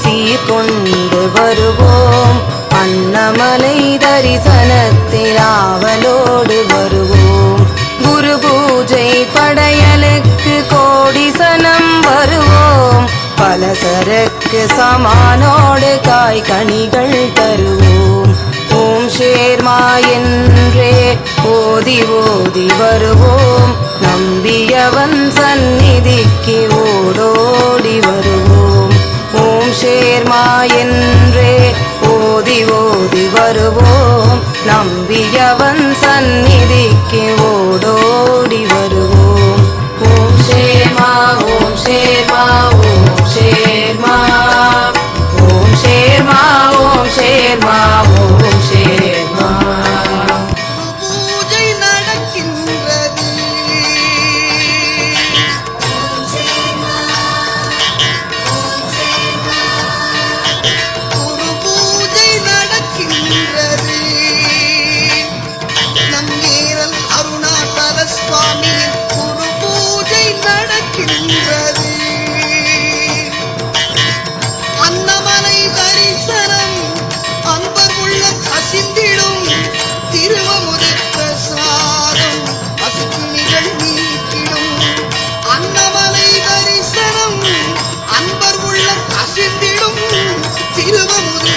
சீர்கொண்டு வருவோம். அண்ணமலை தரிசனத்தில் ஆவலோடு வருவோம். குரு பூஜை படையலுக்கு கோடி சனம் வருவோம். பலசரக்கு சமானோடு காய் கனிகள் தருவோம். ஓம் ஷேர்மா என்றே ஓதி ஓதி வருவோம். நம்பியவன் சந்நிதிக்கு ஓடோடி வருவோம். ஓம் ஷேர்மா என்றே ஓதி ஓதி வருவோம். நம்பியவன் சந்நிதிக்கு ஓடோடி வருவோம். ஓம் ஷேர்மா ஓம் ஷேர்மா ஓம் ஷேர்மா ஓம் ஷேர்மா ஓம் ஷேர்மா ஓம் ஷேர்மா. பூஜை நடக்கின்றது. குரு பூஜை நடக்கின்றது. நம் நேரல் அருணாசல சுவாமி குரு பூஜை நடக்கின்றது. அன்னமலை தரிசனம் அன்பர் உள்ள கசிந்திடும். திருவமுத பிரசாதம் அசுக்கினிகள் நீக்கிடும். அன்னமலை தரிசனம் அன்பர் உள்ள கசிந்திடும். திருவமுத